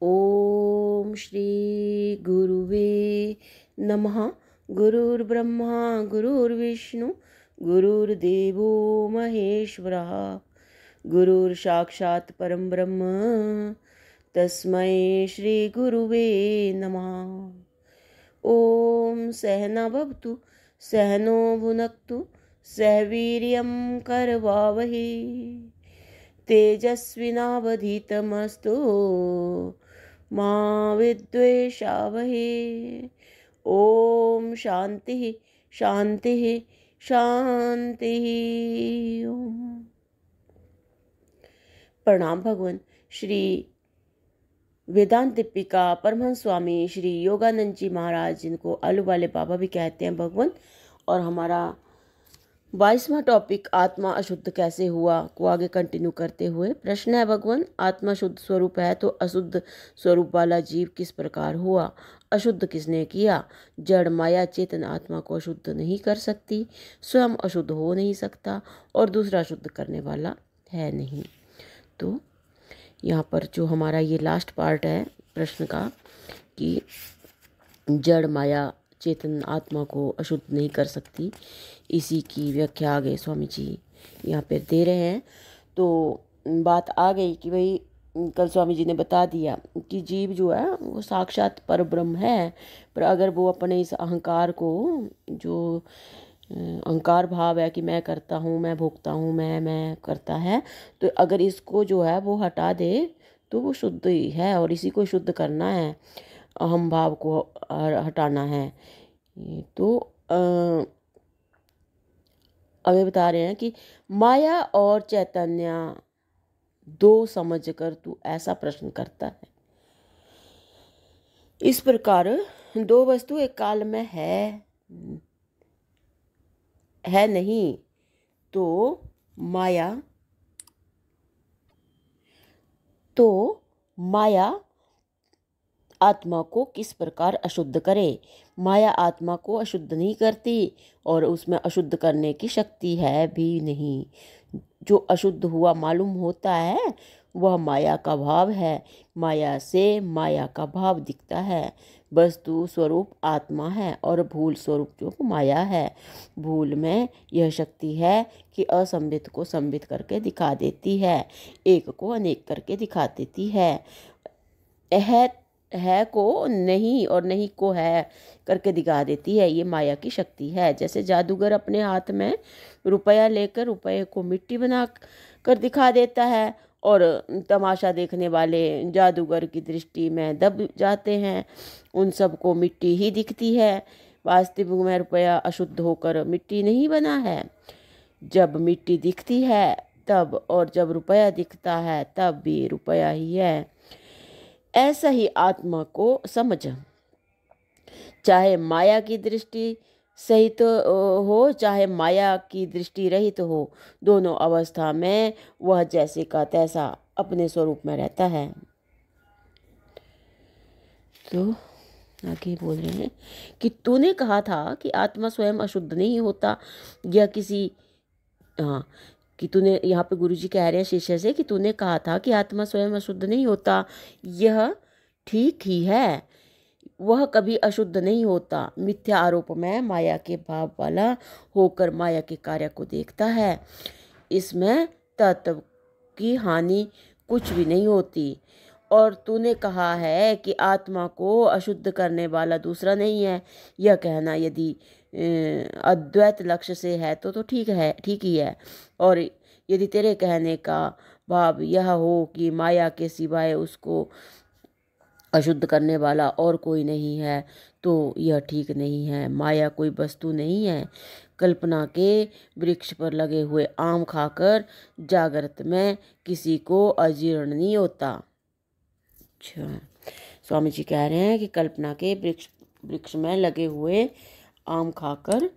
ओम श्री गुरुवे नमः। गुरुर्ब्रह्मा गुरुर्विष्णु गुरुर्देवो महेश्वरः। गुरुर्साक्षात् परं ब्रह्म तस्मै श्री गुरुवे नमः। ओम सहना भवतु सहनो भुनक्तु सह वीर्यं करवावहै तेजस्विनावधीतमस्तु मा विद्वेषावहै। ओम शांति शांति शांति। ओम प्रणाम भगवान श्री वेदांत दीपिका परमहंस स्वामी श्री योगानंद जी महाराज, जिनको आलू वाले बाबा भी कहते हैं भगवान। और हमारा 22वां टॉपिक आत्मा अशुद्ध कैसे हुआ को आगे कंटिन्यू करते हुए प्रश्न है भगवान, आत्मा शुद्ध स्वरूप है तो अशुद्ध स्वरूप वाला जीव किस प्रकार हुआ? अशुद्ध किसने किया? जड़ माया चेतन आत्मा को अशुद्ध नहीं कर सकती, स्वयं अशुद्ध हो नहीं सकता और दूसरा शुद्ध करने वाला है नहीं। तो यहाँ पर जो हमारा ये लास्ट पार्ट है प्रश्न का कि जड़ माया चेतन आत्मा को अशुद्ध नहीं कर सकती, इसी की व्याख्या आगे स्वामी जी यहाँ पर दे रहे हैं। तो बात आ गई कि भाई कल स्वामी जी ने बता दिया कि जीव जो है वो साक्षात परब्रह्म है, पर अगर वो अपने इस अहंकार को, जो अहंकार भाव है कि मैं करता हूँ, मैं भोगता हूँ, मैं करता है, तो अगर इसको जो है वो हटा दे तो वो शुद्ध ही है और इसी को शुद्ध करना है, अहम भाव को हटाना है। तो अभी बता रहे हैं कि माया और चैतन्य दो समझकर तू ऐसा प्रश्न करता है। इस प्रकार दो वस्तु एक काल में है नहीं, तो माया आत्मा को किस प्रकार अशुद्ध करे? माया आत्मा को अशुद्ध नहीं करती और उसमें अशुद्ध करने की शक्ति है भी नहीं। जो अशुद्ध हुआ मालूम होता है वह माया का भाव है, माया से माया का भाव दिखता है। वस्तु स्वरूप आत्मा है और भूल स्वरूप जो माया है। भूल में यह शक्ति है कि असंबित को संबित करके दिखा देती है, एक को अनेक करके दिखा देती है को नहीं और नहीं को है करके दिखा देती है। ये माया की शक्ति है। जैसे जादूगर अपने हाथ में रुपया लेकर रुपये को मिट्टी बना कर दिखा देता है और तमाशा देखने वाले जादूगर की दृष्टि में दब जाते हैं, उन सबको मिट्टी ही दिखती है। वास्तविक में रुपया अशुद्ध होकर मिट्टी नहीं बना है। जब मिट्टी दिखती है तब, और जब रुपया दिखता है तब भी रुपया ही है। ऐसा ही आत्मा को समझ, चाहे माया की दृष्टि सहित हो चाहे माया की दृष्टि रहित हो, दोनों अवस्था में वह जैसे का तैसा अपने स्वरूप में रहता है। तो आगे बोल रहे हैं कि तूने कहा था कि आत्मा स्वयं अशुद्ध नहीं होता, या किसी कि तूने, यहाँ पे गुरुजी कह रहे हैं शिष्य से कि तूने कहा था कि आत्मा स्वयं अशुद्ध नहीं होता। यह ठीक ही है, वह कभी अशुद्ध नहीं होता। मिथ्या आरोप में माया के भाव वाला होकर माया के कार्य को देखता है। इसमें तत्व की हानि कुछ भी नहीं होती। और तूने कहा है कि आत्मा को अशुद्ध करने वाला दूसरा नहीं है। यह कहना यदि अद्वैत लक्ष्य से है तो ठीक ही है। और यदि तेरे कहने का भाव यह हो कि माया के सिवाय उसको अशुद्ध करने वाला और कोई नहीं है, तो यह ठीक नहीं है। माया कोई वस्तु नहीं है। कल्पना के वृक्ष पर लगे हुए आम खाकर जागृत में किसी को अजीर्ण नहीं होता। अच्छा, स्वामी जी कह रहे हैं कि कल्पना के वृक्ष में लगे हुए आम खाकर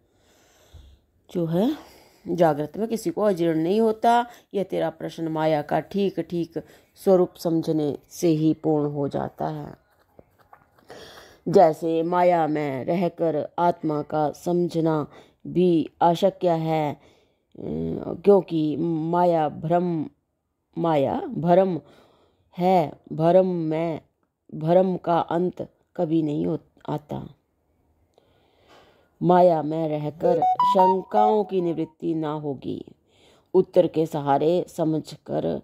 जो है जागृत में किसी को अजीर्ण नहीं होता। यह तेरा प्रश्न माया का ठीक ठीक स्वरूप समझने से ही पूर्ण हो जाता है। जैसे माया में रहकर आत्मा का समझना भी अशक्य है, क्योंकि माया भ्रम है। भ्रम में भ्रम का अंत कभी नहीं आता। माया में रहकर शंकाओं की निवृत्ति ना होगी। उत्तर के सहारे समझकर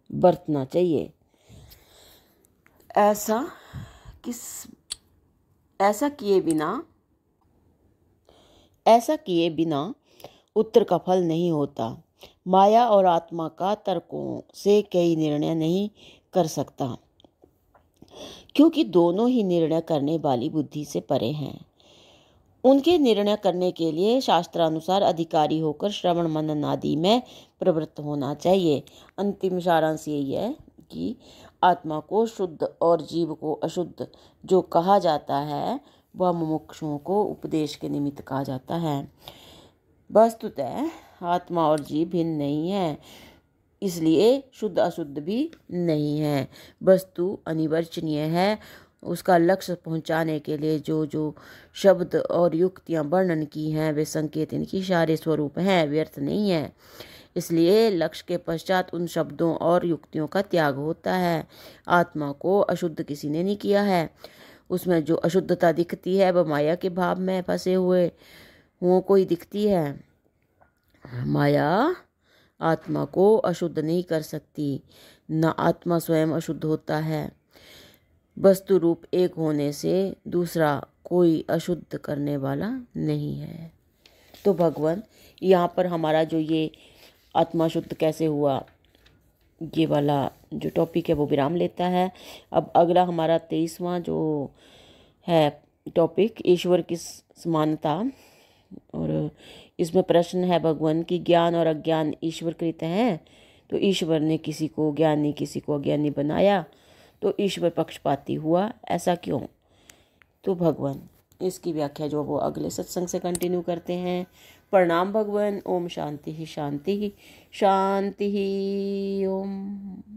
बरतना चाहिए। ऐसा किए बिना उत्तर का फल नहीं होता। माया और आत्मा का तर्कों से कई निर्णय नहीं कर सकता, क्योंकि दोनों ही निर्णय करने वाली बुद्धि से परे हैं। उनके निर्णय करने के लिए शास्त्रानुसार अधिकारी होकर श्रवण मनन आदि में प्रवृत्त होना चाहिए। अंतिम सारांश यही है कि आत्मा को शुद्ध और जीव को अशुद्ध जो कहा जाता है वह मुमुक्षुओं को उपदेश के निमित्त कहा जाता है। वस्तुतः आत्मा और जीव भिन्न नहीं है, इसलिए शुद्ध अशुद्ध भी नहीं है। वस्तु अनिवर्चनीय है। उसका लक्ष्य पहुंचाने के लिए जो जो शब्द और युक्तियां वर्णन की हैं वे संकेत इनकी सारे स्वरूप हैं, व्यर्थ नहीं है। इसलिए लक्ष्य के पश्चात उन शब्दों और युक्तियों का त्याग होता है। आत्मा को अशुद्ध किसी ने नहीं किया है। उसमें जो अशुद्धता दिखती है वह माया के भाव में फंसे हुए को ही दिखती है। माया आत्मा को अशुद्ध नहीं कर सकती, न आत्मा स्वयं अशुद्ध होता है। वस्तु रूप एक होने से दूसरा कोई अशुद्ध करने वाला नहीं है। तो भगवान यहाँ पर हमारा जो ये आत्मा शुद्ध कैसे हुआ ये वाला जो टॉपिक है वो विराम लेता है। अब अगला हमारा 23वां जो है टॉपिक ईश्वर की समानता, और इसमें प्रश्न है भगवान की ज्ञान और अज्ञान ईश्वर कृत हैं, तो ईश्वर ने किसी को ज्ञानी किसी को अज्ञानी बनाया, तो ईश्वर पक्षपाती हुआ, ऐसा क्यों? तो भगवान इसकी व्याख्या जो वो अगले सत्संग से कंटिन्यू करते हैं। प्रणाम भगवान। ओम शांति ही शांति ही शांति ही। ओम।